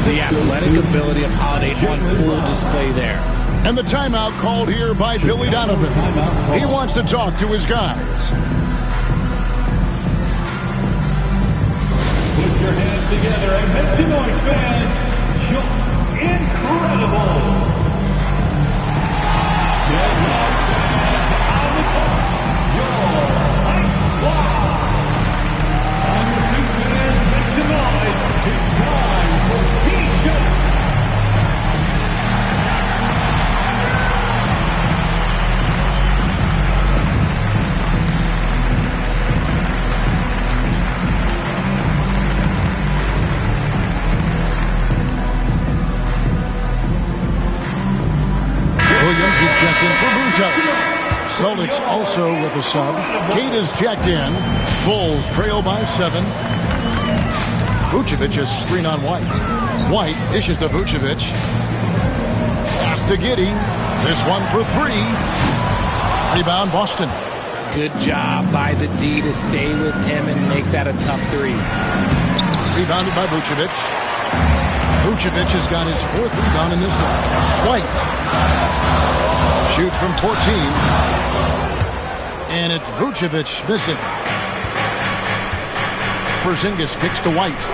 The athletic ability of Holiday on full display there. And the timeout called here by Billy Donovan. He wants to talk to his guys. Put your hands together and make some noise, fans. You're incredible. Get loud, fans. On the court, your Heights Squad. On your feet, fans, make some noise. It's time for T-shirts. Williams is checked in for Buzelis. Celtics also with a sub. Cade is checked in. Bulls trail by 7. Vucevic is screen on White. White dishes to Vucevic. Pass to Giddey. This one for 3. Rebound Boston. Good job by the D to stay with him and make that a tough 3. Rebounded by Vucevic. Vucevic has got his 4th rebound in this one. White shoots from 14. And it's Vucevic missing. Porzingis kicks to White.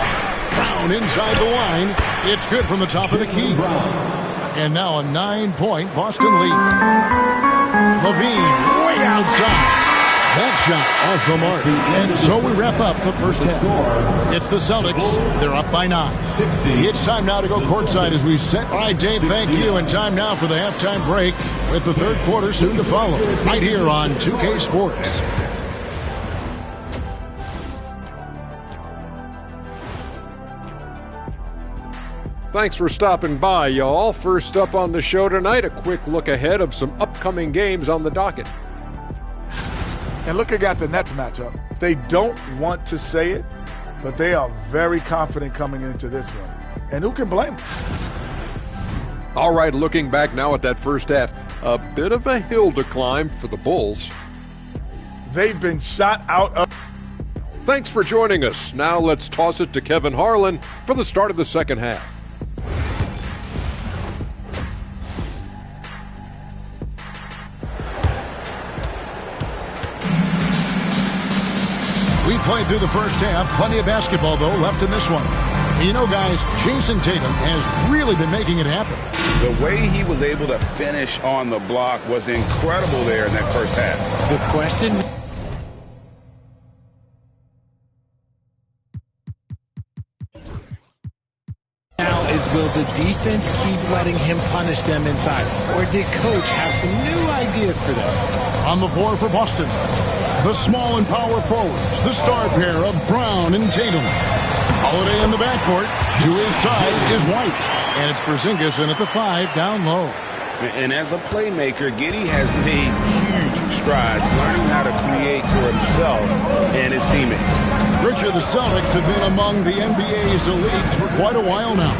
Brown inside the line. It's good from the top of the key. And now a 9-point Boston lead. Levine way outside. That shot off the mark. And so we wrap up the first half. It's the Celtics. They're up by 9. It's time now to go courtside as we set. All right, Dave, thank you. And time now for the halftime break with the third quarter soon to follow. Right here on 2K Sports. Thanks for stopping by, y'all. First up on the show tonight, a quick look ahead of some upcoming games on the docket. And looking at the Nets matchup, they don't want to say it, but they are very confident coming into this one. And who can blame them? All right, looking back now at that first half, a bit of a hill to climb for the Bulls. They've been shot out of... Thanks for joining us. Now let's toss it to Kevin Harlan for the start of the second half. We played through the first half. Plenty of basketball, though, left in this one. And you know, guys, Jason Tatum has really been making it happen. The way he was able to finish on the block was incredible there in that first half. The question now is, will the defense keep letting him punish them inside? Or did Coach have some new ideas for them? On the floor for Boston, the small and power forwards, the star pair of Brown and Tatum. Holiday in the backcourt. To his side is White. And it's Porzingis in at the 5, down low. And as a playmaker, Giddey has made huge strides learning how to create for himself and his teammates. Richard, the Celtics have been among the NBA's elites for quite a while now.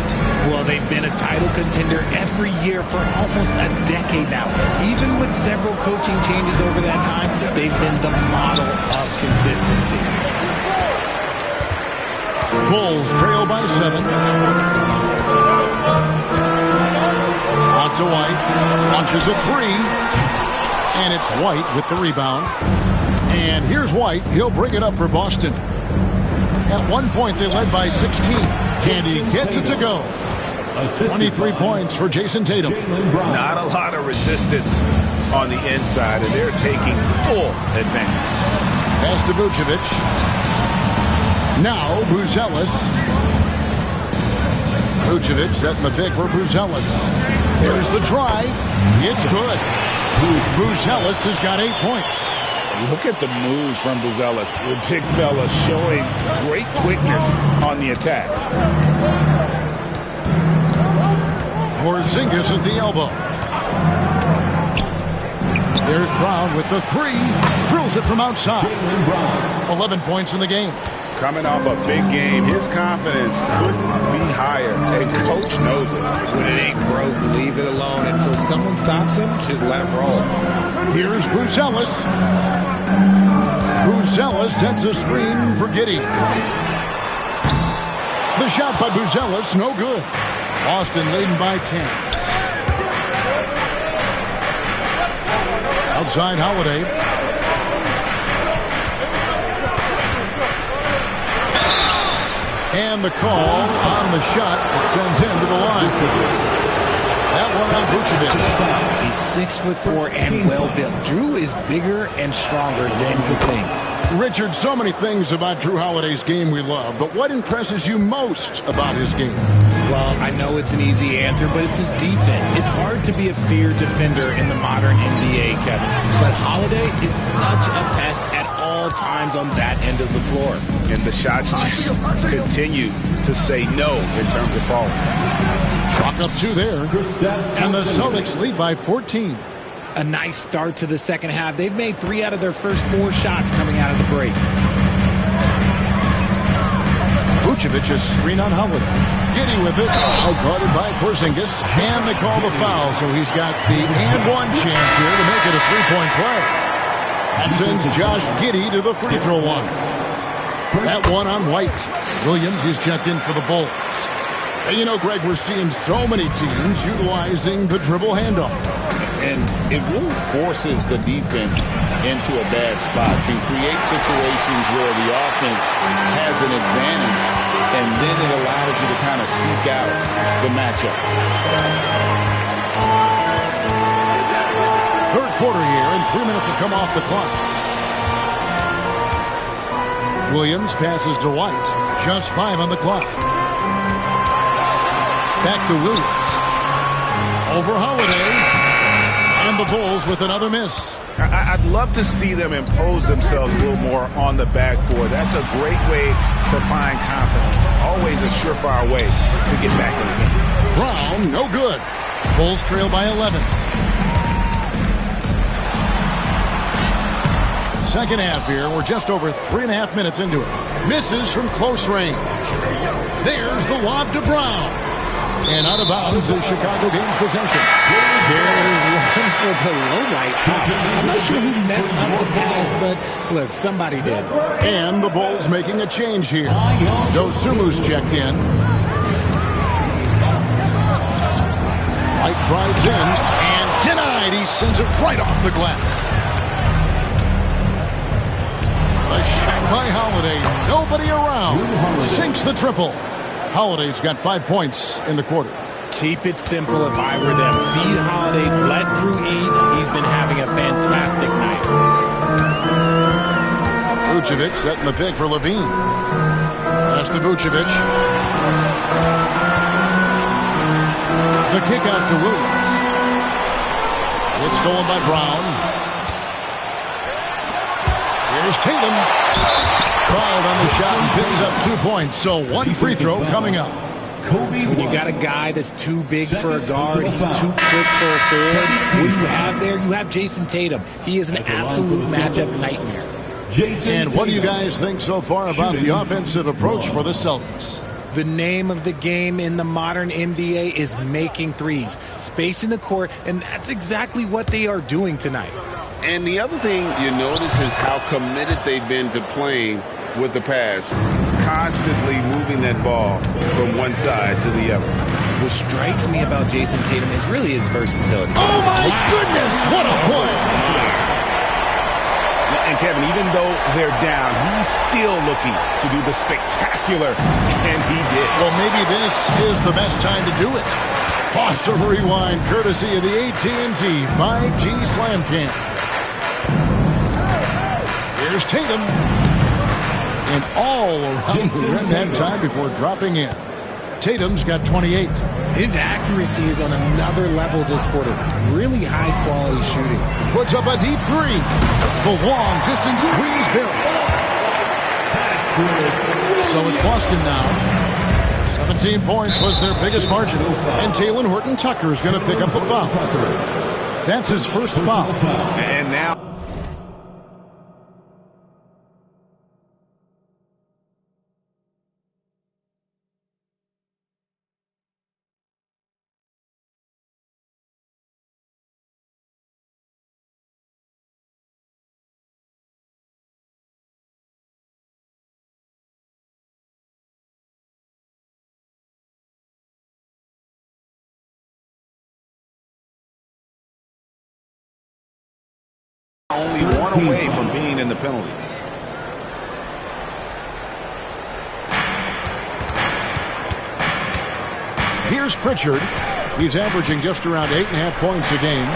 Well, they've been a title contender every year for almost a decade now. Even with several coaching changes over that time, they've been the model of consistency. Bulls trail by 7. Out to White. Launches a 3. And it's White with the rebound. And here's White. He'll bring it up for Boston. At one point, they led by 16. And he gets it to go. 23 points for Jason Tatum. Not a lot of resistance on the inside, and they're taking full advantage. Pass to Vucevic. Now Buzelis. Vucevic setting the pick for Buzelis. There's the drive. It's good. Buzelis has got 8 points. Look at the moves from Buzelis. The big fella showing great quickness on the attack. Porzingis at the elbow. There's Brown with the 3. Drills it from outside. 11 points in the game. Coming off a big game, his confidence couldn't be higher, and Coach knows it. When it ain't broke, leave it alone until someone stops him. Just let him roll. Here's Buzelis. Buzelis sets a screen for Giddey. The shot by Buzelis, no good. Boston leading by 10. Outside Holiday. And the call on the shot that sends him to the line. That one on Vucevic. He's 6'4" and well-built. Drew is bigger and stronger than you think. Richard, so many things about Drew Holiday's game we love, but what impresses you most about his game? Well, I know it's an easy answer, but it's his defense. It's hard to be a feared defender in the modern NBA, Kevin. But Holiday is such a pest at all times on that end of the floor. And the shots just continue to say no in terms of falling. Chalk up 2 there. And the Celtics lead by 14. A nice start to the second half. They've made 3 out of their first 4 shots coming out of the break. Vucevic's screen on Holiday. Giddy with it. Guarded by Porzingis. And they call the foul, so he's got the and-one chance here to make it a 3-point play. That sends Josh Giddey to the free throw line. That one on White. Williams is checked in for the Bulls. And you know, Greg, we're seeing so many teams utilizing the dribble handoff. And it really forces the defense into a bad spot, can create situations where the offense has an advantage, and then it allows you to kind of seek out the matchup. Third quarter here, and 3 minutes have come off the clock. Williams passes to White. Just 5 on the clock. Back to Williams. Over Holiday. And the Bulls with another miss. I'd love to see them impose themselves a little more on the backboard. That's a great way to find confidence. Always a surefire way to get back in the game. Brown, no good. Bulls trail by 11. Second half here. We're just over 3.5 minutes into it. Misses from close range. There's the lob to Brown. And out of bounds is Chicago gains possession. There's one for the low light. I'm not sure who messed up the pass, but look, somebody did. And the Bulls making a change here. Dosumu's checked in. White drives in and denied. He sends it right off the glass. A shot by Holiday. Nobody around. Sinks the triple. Holiday's got 5 points in the quarter. Keep it simple if I were them. Feed Holiday, let Drew eat. He's been having a fantastic night. Vucevic setting the pick for Levine. Pass to Vucevic. The kick out to Williams. It's stolen by Brown. Here's Tatum. Fouled on the shot and picks up 2 points. So 1 free throw coming up. When you got a guy that's too big for a guard, he's too quick for a forward, what do you have there? You have Jason Tatum. He is an absolute matchup nightmare. And what do you guys think so far about the offensive approach for the Celtics? The name of the game in the modern NBA is making threes, spacing the court, and that's exactly what they are doing tonight. And the other thing you notice is how committed they've been to playing with the pass, constantly moving that ball from one side to the other. What strikes me about Jason Tatum is really his versatility. Oh, my goodness! What a play! And Kevin, even though they're down, he's still looking to do the spectacular, and he did. Well, maybe this is the best time to do it. Awesome rewind, courtesy of the AT&T 5G Slam Cam. Here's Tatum. And all around the rim that time before dropping in. Tatum's got 28. His accuracy is on another level this quarter. Really high-quality shooting. Puts up a deep three. The long distance squeeze built. So it's Boston now. 17 points was their biggest margin. And Talen Horton-Tucker is going to pick up the foul. That's his first foul. And now Only one away from being in the penalty. Here's Pritchard. He's averaging just around 8.5 points a game.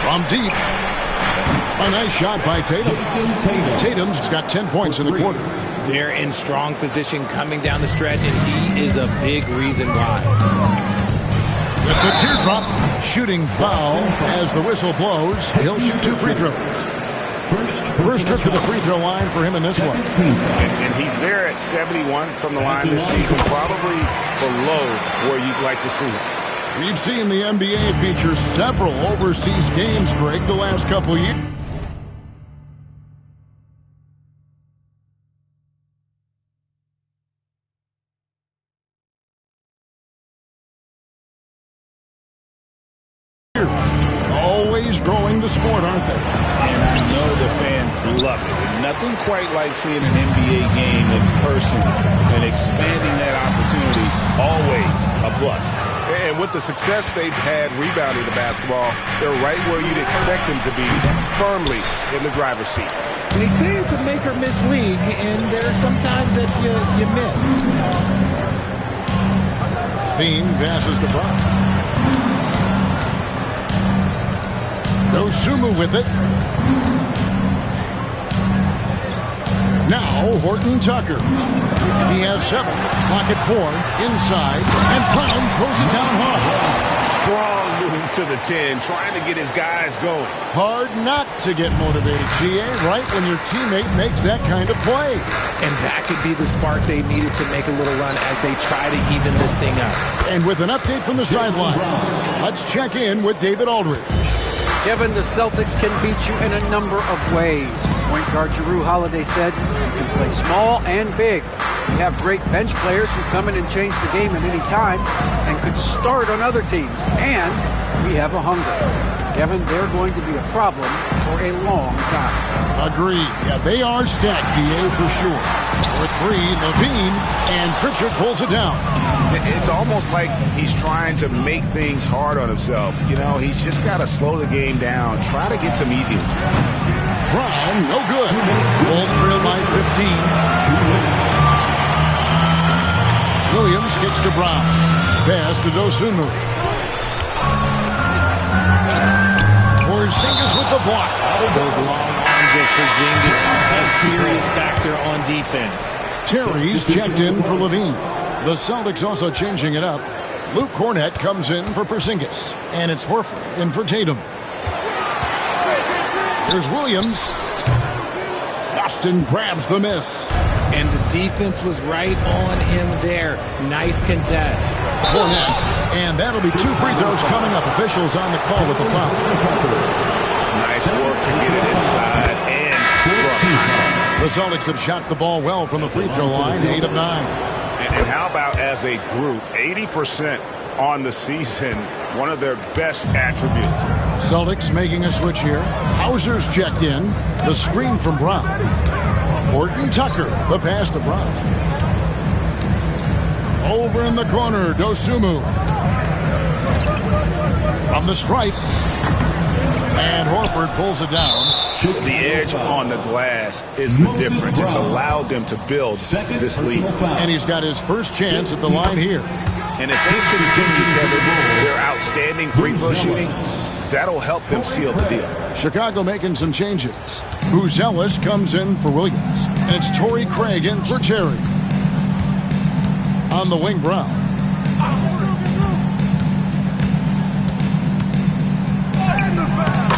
From deep. A nice shot by Tatum. Tatum's got 10 points in the quarter. They're in strong position coming down the stretch, and he is a big reason why. With the teardrop, shooting foul as the whistle blows. He'll shoot 2 free throws. First trip to the free throw line for him in this one. And he's there at 71 from the line this season, probably below where you'd like to see him. We've seen the NBA feature several overseas games, Greg, the last couple years. Always growing the sport, aren't they? And I know the fans love it. And nothing quite like seeing an NBA game in person and expanding that opportunity, always a plus. And with the success they've had rebounding the basketball, they're right where you'd expect them to be, firmly in the driver's seat. They say it's a make or miss league, and there are some times that you miss. Bean passes to Brown. Dosunmu with it. Now Horton Tucker. He has 7. Pocket 4. Inside. And Brown throws it down hard. Strong move to the 10, trying to get his guys going. Hard not to get motivated, GA, right when your teammate makes that kind of play. And that could be the spark they needed to make a little run as they try to even this thing up. And with an update from the sideline, let's check in with David Aldridge. Kevin, the Celtics can beat you in a number of ways. Point guard Jrue Holiday said, you can play small and big. We have great bench players who come in and change the game at any time and could start on other teams. And we have a hunger. Kevin, they're going to be a problem for a long time. Agreed. Yeah, they are stacked, DA, for sure. For 3, Levine, and Pritchard pulls it down. It's almost like he's trying to make things hard on himself. You know, he's just got to slow the game down, try to get some easy ones. Brown, no good. Bulls trail by 15. Williams gets to Brown. Pass to Dosunmu. Porzingis with the block. Those long arms of Porzingis are a serious factor on defense. Terry's checked in for Levine. The Celtics also changing it up. Luke Cornett comes in for Porzingis. And it's Horford in for Tatum. Here's Williams. Boston grabs the miss. And the defense was right on him there. Nice contest. Cornett. And that'll be 2 free throws coming up. Officials on the call with the foul. Nice work to get it inside and draw contact. The Celtics have shot the ball well from the free throw line, 8 of 9. And how about as a group, 80% on the season, one of their best attributes. Celtics making a switch here. Hauser's checked in. The screen from Brown. Horton Tucker, the pass to Brown. Over in the corner, Dosunmu. From the stripe. And Horford pulls it down. The edge on the glass is the difference. It's allowed them to build this lead. And he's got his first chance at the line here. And if they continue, Kevin, their outstanding free throw shooting, that'll help them seal the deal. Chicago making some changes. Buzelis comes in for Williams. And it's Torrey Craig in for Terry. On the wing, Brown.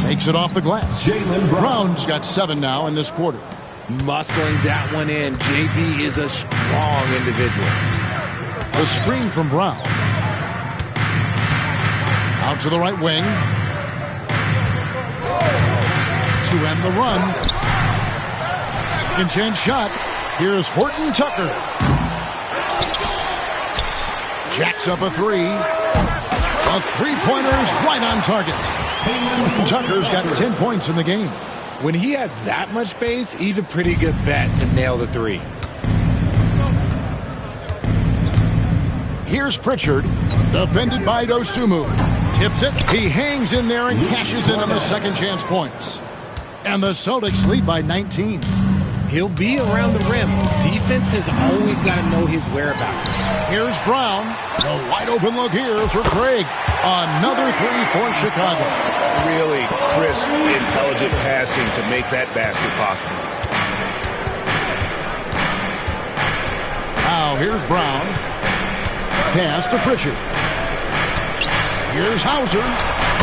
Makes it off the glass. Brown's got 7 now in this quarter. Muscling that one in. JB is a strong individual. The screen from Brown. Out to the right wing. To end the run. Second chance shot. Here's Horton Tucker. Jacks up a 3. A 3-pointer is right on target. Tucker's got 10 points in the game. When he has that much space, he's a pretty good bet to nail the 3. Here's Pritchard, defended by Dosunmu. Tips it. He hangs in there and cashes in on the second chance points. And the Celtics lead by 19. He'll be around the rim. Defense has always got to know his whereabouts. Here's Brown. A wide open look here for Craig. Another three for Chicago. Really crisp, intelligent passing to make that basket possible. Now here's Brown. Pass to Pritchard. Here's Hauser.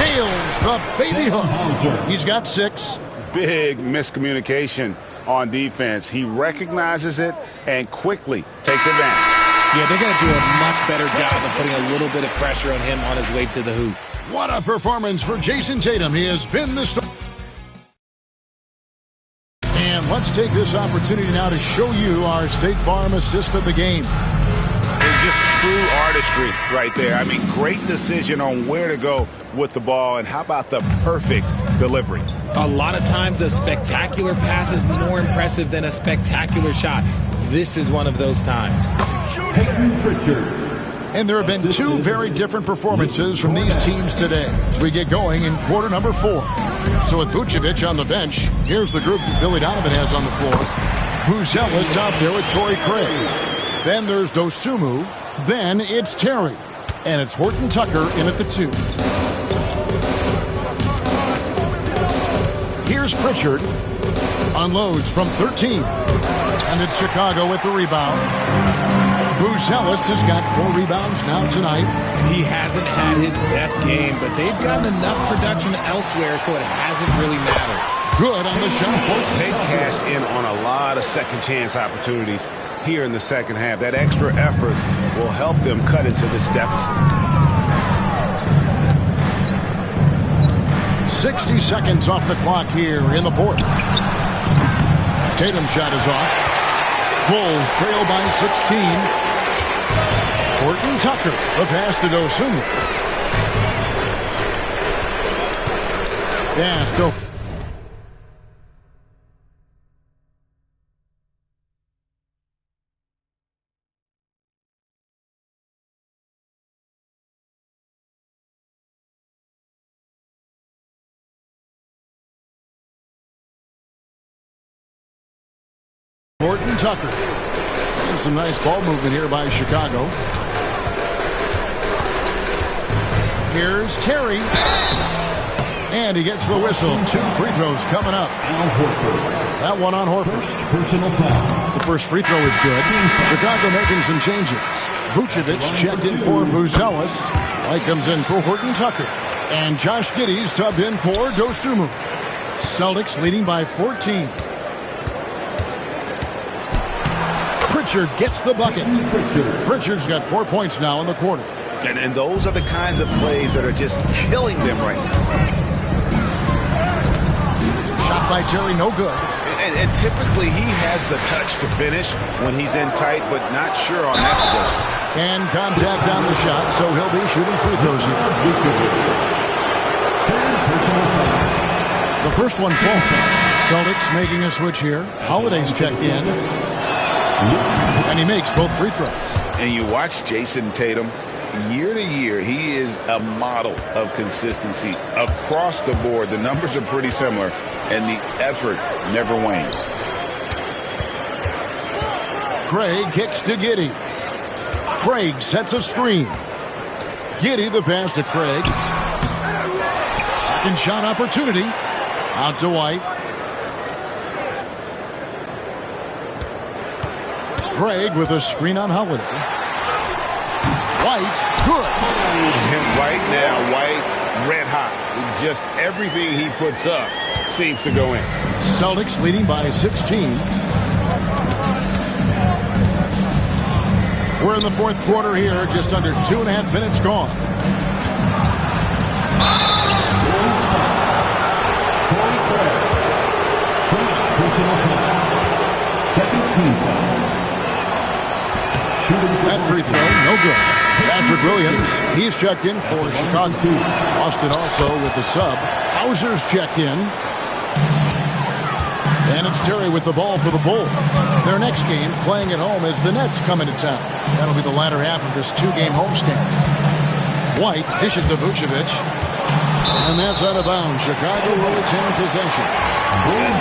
Nails the baby hook. He's got 6. Big miscommunication on defense. He recognizes it and quickly takes advantage. Yeah, they're going to do a much better job of putting a little bit of pressure on him on his way to the hoop. What a performance for Jason Tatum. He has been the star. And let's take this opportunity now to show you our State Farm assist of the game. It's just true artistry right there. I mean, great decision on where to go with the ball, and how about the perfect delivery? A lot of times a spectacular pass is more impressive than a spectacular shot. This is one of those times. And there have been 2 very different performances from these teams today as we get going in quarter number 4. So with Vucevic on the bench, here's the group that Billy Donovan has on the floor. Buzelis out there with Torrey Craig. Then there's Dosunmu. Then it's Terry. And it's Horton Tucker in at the 2. Here's Pritchard. Unloads from 13. And it's Chicago with the rebound. Buzelis has got 4 rebounds now tonight. He hasn't had his best game, but they've gotten enough production elsewhere, so it hasn't really mattered. Good on the shot. They've cashed in on a lot of second chance opportunities here in the second half. That extra effort will help them cut into this deficit. 60 seconds off the clock here in the 4th. Tatum's shot is off. Bulls trail by 16. Horton Tucker, the pass to Dosunmu. Yeah, still. Horton Tucker. And some nice ball movement here by Chicago. Here's Terry. And he gets the whistle. 2 free throws coming up. That one on Horford. Personal foul. The first free throw is good. Chicago making some changes. Vucevic checked in for Buzelis. White comes in for Horton Tucker. And Josh Giddey's subbed in for Dosunmu. Celtics leading by 14. Pritchard gets the bucket. Pritchard's got 4 points now in the quarter. And those are the kinds of plays that are just killing them right now. Shot by Terry, no good. And typically he has the touch to finish when he's in tight, but not sure on that possession. And contact on the shot, so he'll be shooting free throws here. The first one falls. Celtics making a switch here. Holiday's checked in. And he makes both free throws. And you watch Jason Tatum, year to year, he is a model of consistency across the board. The numbers are pretty similar, and the effort never wanes. Craig kicks to Giddey. Craig sets a screen. Giddey the pass to Craig. Second shot opportunity. Out to White. Craig with a screen on Holiday. White, good. And right now, White, red hot. Just everything he puts up seems to go in. Celtics leading by 16. We're in the 4th quarter here, just under 2.5 minutes gone. Torrey Craig. First personal foul. Second team foul. That free throw, no good. Patrick Williams, he's checked in for Chicago. Austin also with the sub. Hauser's checked in. And it's Terry with the ball for the Bulls. Their next game, playing at home, as the Nets come into town. That'll be the latter half of this 2-game homestand. White dishes to Vucevic. And that's out of bounds. Chicago will retain possession.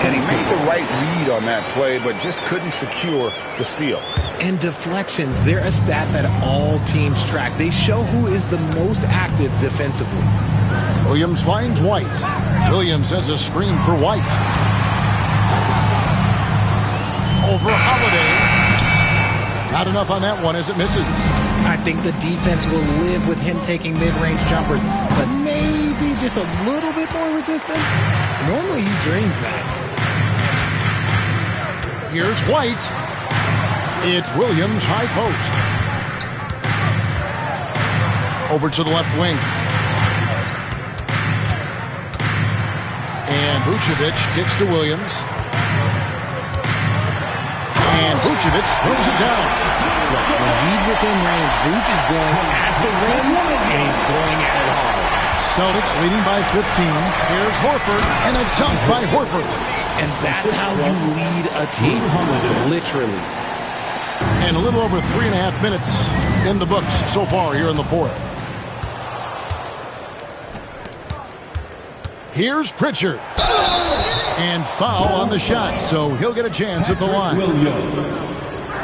And he made the right read on that play, but just couldn't secure the steal. And deflections, they're a stat that all teams track. They show who is the most active defensively. Williams finds White. Williams sends a screen for White. Over Holiday. Not enough on that one as it misses. I think the defense will live with him taking mid-range jumpers, but maybe just a little bit more resistance. Normally he drains that. Here's White. It's Williams, high post. Over to the left wing. And Vucevic kicks to Williams. And Vucevic throws it down. When he's within range, Vuce is going at the rim, and he's going at it hard. Celtics leading by 15. Here's Horford, and a dunk by Horford. And that's how you lead a team, literally. And a little over 3.5 minutes in the books so far here in the fourth. Here's Pritchard. And foul on the shot, so he'll get a chance at the line.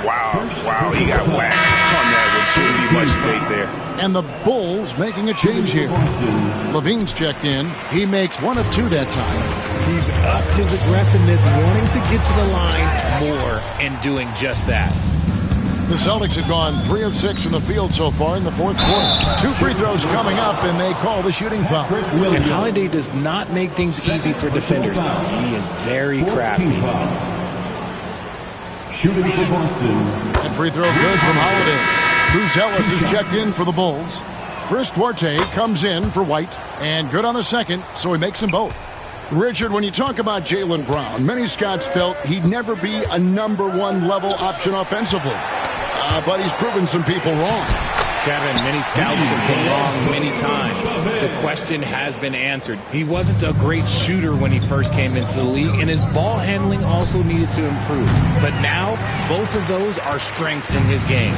Wow, he got whacked on that. There shouldn't be much fate there. And the Bulls making a change here. Levine's checked in. He makes 1 of 2 that time. He's upped his aggressiveness, wanting to get to the line more and doing just that. The Celtics have gone 3 of 6 from the field so far in the fourth quarter. 2 free throws coming up, and they call the shooting foul. And Holiday does not make things easy for defenders. He is very crafty. Shooting for Boston. And free throw good from Holiday. Bruce Ellis is checked in for the Bulls. Chris Duarte comes in for White, and good on the second, so he makes them both. Richard, when you talk about Jaylen Brown, many scouts felt he'd never be a #1 level option offensively. But he's proven some people wrong. Kevin, many scouts have been wrong many times. The question has been answered. He wasn't a great shooter when he first came into the league, and his ball handling also needed to improve. But now, both of those are strengths in his game.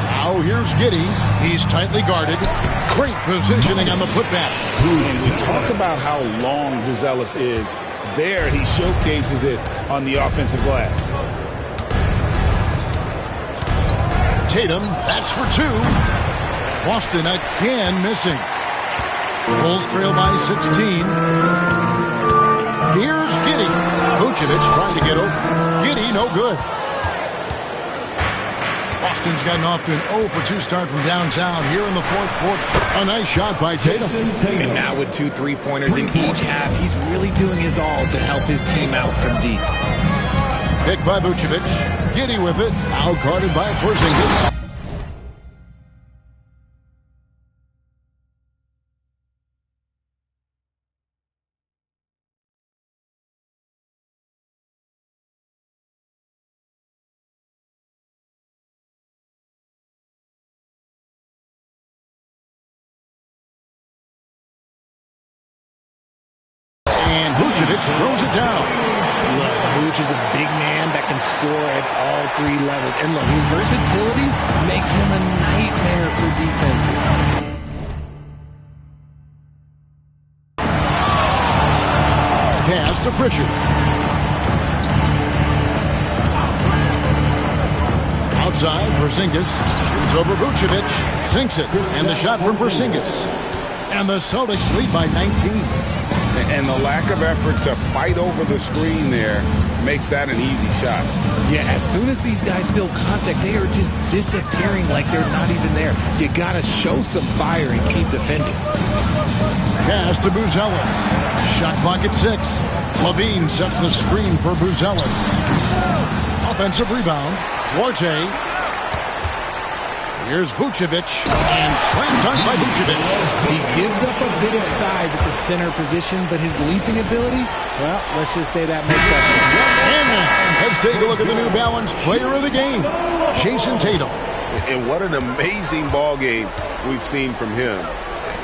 Now here's Giddey. He's tightly guarded. Great positioning on the putback. And we talk about how long Buzelis is. There, he showcases it on the offensive glass. Tatum, that's for 2. Boston again missing. Bulls trail by 16. Here's Giddey. Vucevic trying to get open. Giddey, no good. Boston's gotten off to an 0 for 2 start from downtown here in the fourth quarter. A nice shot by Tatum. And now with 2 3-pointers in each half, he's really doing his all to help his team out from deep. Picked by Vucevic. Giddey with it. Now guarded by Porzingis. And Vucevic throws it down. Look, Vuce is a big man that can score at all 3 levels. And look, his versatility makes him a nightmare for defenses. Pass to Pritchard. Outside, Porzingis shoots over Vucevic, sinks it, and the shot from Porzingis. And the Celtics lead by 19. And the lack of effort to fight over the screen there makes that an easy shot. Yeah, as soon as these guys feel contact, they are just disappearing like they're not even there. You got to show some fire and keep defending. Pass to Buzelis. Shot clock at 6. Levine sets the screen for Buzelis. Offensive rebound. Duarte. Here's Vucevic, and slam dunk by Vucevic. He gives up a bit of size at the center position, but his leaping ability, well, let's just say that makes up for it. And let's take a look at the New Balance player of the game, Jason Tatum. And what an amazing ball game we've seen from him.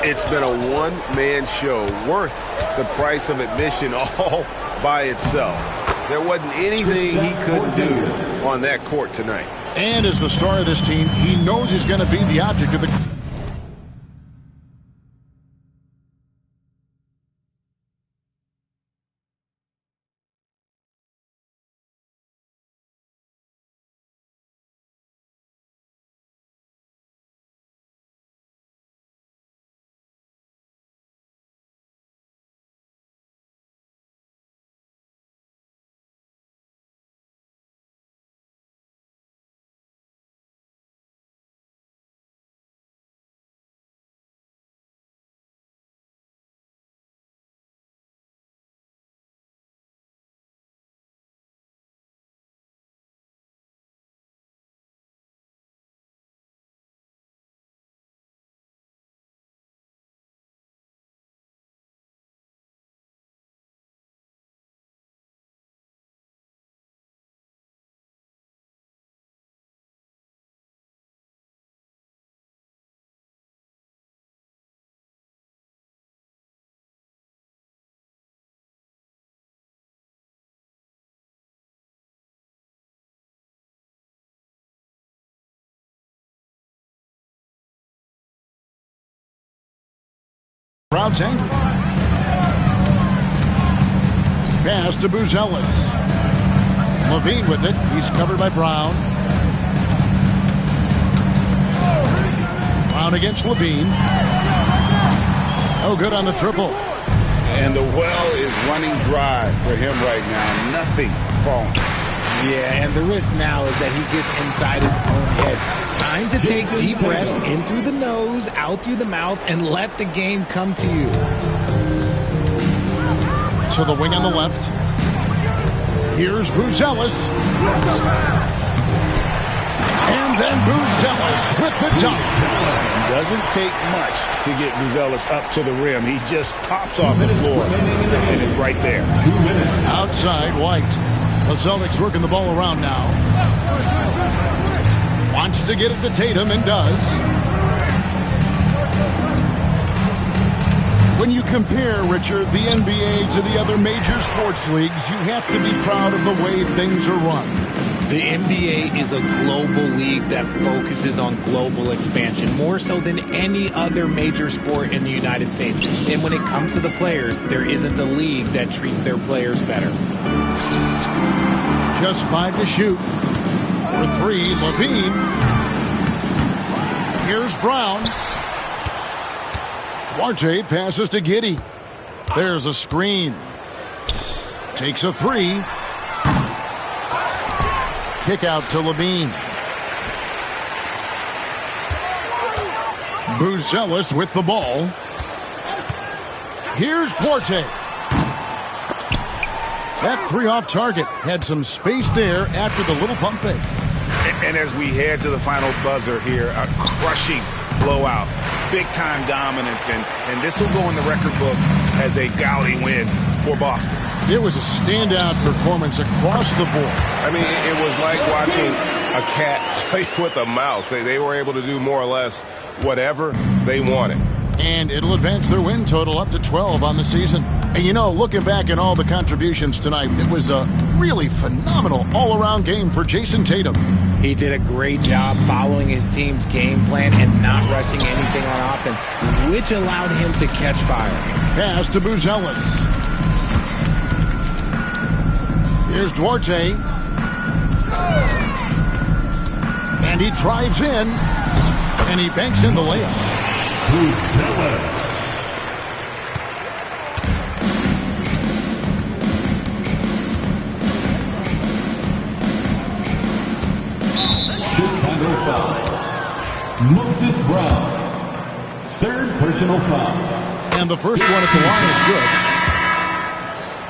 It's been a one-man show worth the price of admission all by itself. There wasn't anything he couldn't do on that court tonight. And as the star of this team, he knows he's going to be the object of the... Brown's angry. Pass to Buzelis. Levine with it. He's covered by Brown. Brown against Levine. Oh, good on the triple. And the well is running dry for him right now. Nothing falling. Yeah, and the risk now is that he gets inside his own head. Time to take deep breaths in through the nose, out through the mouth, and let the game come to you. To the wing on the left. Here's Buzelis. And then Buzelis with the dunk. Doesn't take much to get Buzelis up to the rim. He just pops off the floor and is right there. Outside, White. The Celtics working the ball around now. Wants to get it to Tatum and does. When you compare, Richard, the NBA to the other major sports leagues, you have to be proud of the way things are run. The NBA is a global league that focuses on global expansion more so than any other major sport in the United States. And when it comes to the players, there isn't a league that treats their players better. Just 5 to shoot. For 3, Levine. Here's Brown. Duarte passes to Giddey. There's a screen. Takes a 3. Kick out to Levine. Buzelis with the ball. Here's Duarte. That 3 off target. Had some space there after the little pump fake. And as we head to the final buzzer here, a crushing blowout. Big-time dominance, and this will go in the record books as a gaudy win for Boston. It was a standout performance across the board. I mean, it was like watching a cat play with a mouse. They were able to do more or less whatever they wanted. And it'll advance their win total up to 12 on the season. And you know, looking back at all the contributions tonight, it was a really phenomenal all-around game for Jason Tatum. He did a great job following his team's game plan and not rushing anything on offense, which allowed him to catch fire. Pass to Buzelis. Here's Duarte. And he drives in. And he banks in the layup. Buzelis. Chicago foul. Moses Brown. 3rd personal foul. And the first one at the line is good.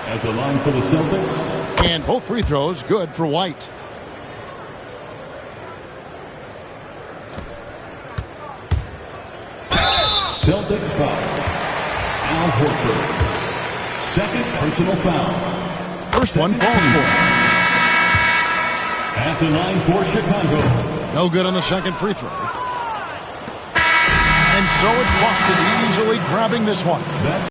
At the line for the Celtics. And both free throws good for White. Celtics foul. Al Horford. 2nd personal foul. First one falls for him. At the line for Chicago. No good on the second free throw. And so it's Boston easily grabbing this one.